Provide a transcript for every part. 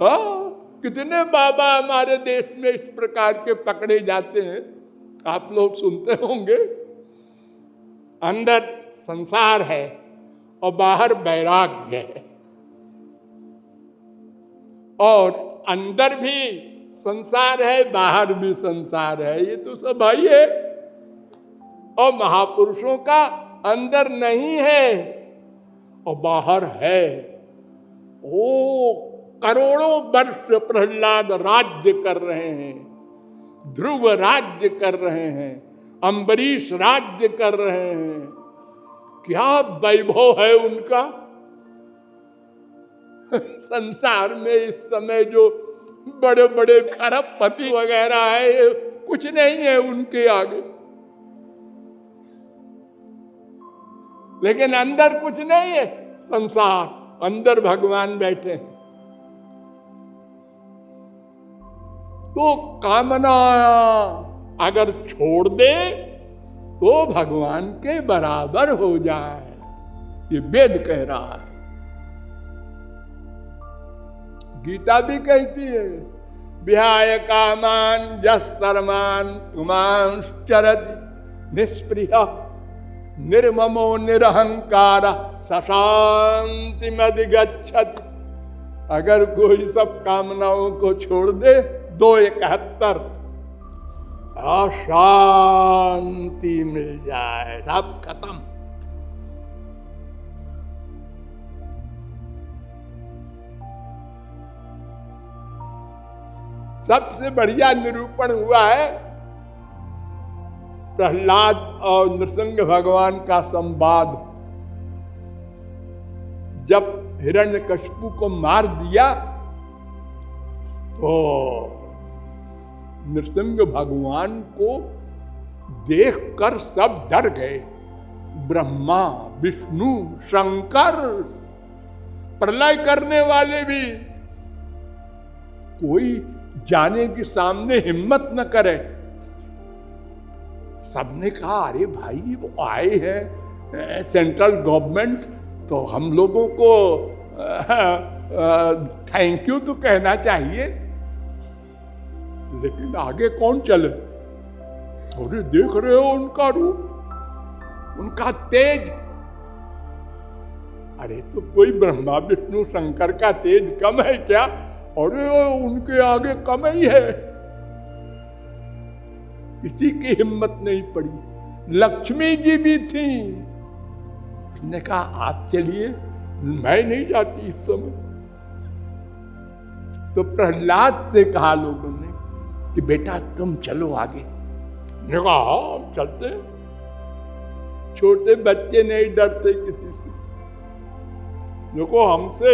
हाँ, कितने बाबा हमारे देश में इस प्रकार के पकड़े जाते हैं, आप लोग सुनते होंगे। अंदर संसार है और बाहर वैराग्य है, और अंदर भी संसार है, बाहर भी संसार है, ये तो सब भाई है। और महापुरुषों का अंदर नहीं है और बाहर है। ओ करोड़ों वर्ष प्रहलाद राज्य कर रहे हैं, ध्रुव राज्य कर रहे हैं, अम्बरीश राज्य कर रहे हैं, क्या वैभव है उनका। संसार में इस समय जो बड़े बड़े खरबपति वगैरह है, कुछ नहीं है उनके आगे। लेकिन अंदर कुछ नहीं है संसार, अंदर भगवान बैठे हैं। तो कामना अगर छोड़ दे तो भगवान के बराबर हो जाए, ये वेद कह रहा है। गीता भी कहती है, विहाय कामान यस्तर्मान पुमांश्चरति निष्प्रिय निर्ममो निरहंकार सशांतिमधिगच्छति। अगर कोई सब कामनाओं को छोड़ दे, 2:71 अशांति मिल जाए, सब खत्म। सबसे बढ़िया निरूपण हुआ है प्रहलाद और नृसिंह भगवान का संवाद। जब हिरण्यकशिपु को मार दिया तो नृसिंह भगवान को देखकर सब डर गए। ब्रह्मा, विष्णु, शंकर, प्रलय करने वाले भी। कोई जाने के सामने हिम्मत न करे। सबने कहा, अरे भाई वो आए हैं सेंट्रल गवर्नमेंट, तो हम लोगों को थैंक यू तो कहना चाहिए। लेकिन आगे कौन चले? अरे देख रहे हो उनका रूप, उनका तेज। अरे तो कोई ब्रह्मा विष्णु शंकर का तेज कम है क्या? अरे उनके आगे कम ही है। किसी की हिम्मत नहीं पड़ी। लक्ष्मी जी भी थी, उसने कहा आप चलिए, मैं नहीं जाती इस समय। तो प्रहलाद से कहा लोगों ने कि बेटा तुम चलो आगे। ने कहा हाँ चलते। छोटे बच्चे नहीं डरते किसी से। देखो हमसे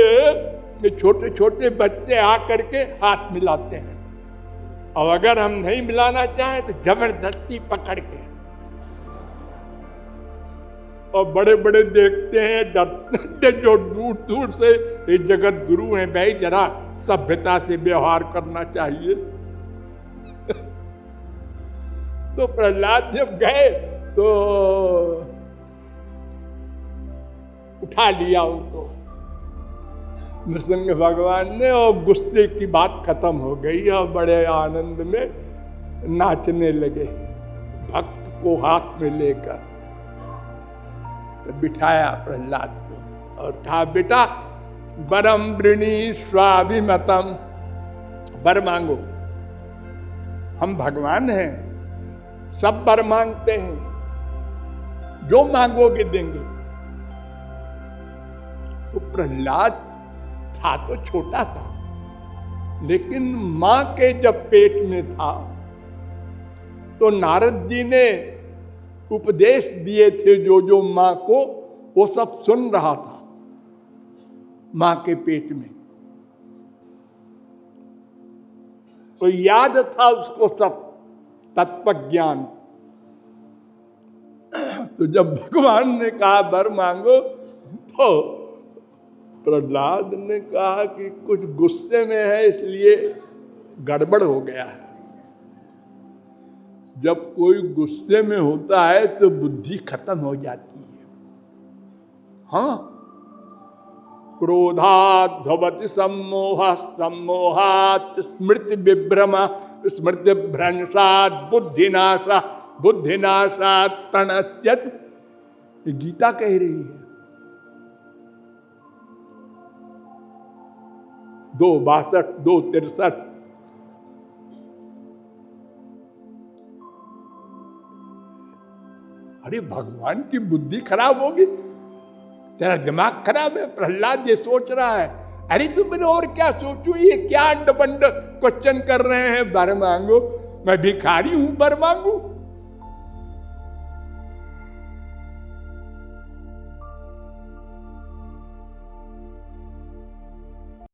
ये छोटे छोटे बच्चे आकर के हाथ मिलाते हैं, और अगर हम नहीं मिलाना चाहें तो जबरदस्ती पकड़ के। और बड़े बड़े देखते हैं, डरते जो दूर दूर से, ये जगत गुरु हैं भाई, जरा सभ्यता से व्यवहार करना चाहिए। तो प्रहलाद जब गए तो उठा लिया उनको नृसिंह भगवान ने, और गुस्से की बात खत्म हो गई और बड़े आनंद में नाचने लगे भक्त को हाथ में लेकर। तो बिठाया प्रहलाद को और कहा बेटा वरम वृणी स्वाभिमतम, वर मांगो। हम भगवान हैं, सब वर मांगते हैं, जो मांगोगे देंगे। तो प्रहलाद था तो छोटा सा, लेकिन मां के जब पेट में था तो नारद जी ने उपदेश दिए थे जो जो मां को, वो सब सुन रहा था मां के पेट में। तो याद था उसको सब तत्व ज्ञान। तो जब भगवान ने कहा वर मांगो, तो प्रहलाद ने कहा कि कुछ गुस्से में है इसलिए गड़बड़ हो गया है। जब कोई गुस्से में होता है तो बुद्धि खत्म हो जाती है। हाँ, क्रोधात् भवति सम्मोहः, सम्मोहात् स्मृति विभ्रम, स्मृति भ्रंशात् बुद्धिनाशः, बुद्धिनाशात् प्रणश्यति। ये गीता कह रही है। 2:62, 2:63। अरे भगवान की बुद्धि खराब होगी, तेरा दिमाग खराब है। प्रहलाद ये सोच रहा है, अरे तुम और क्या सोचूं, ये क्या अंड बंड क्वेश्चन कर रहे हैं, वर मांगो। मैं भिखारी हूं वर मांगू?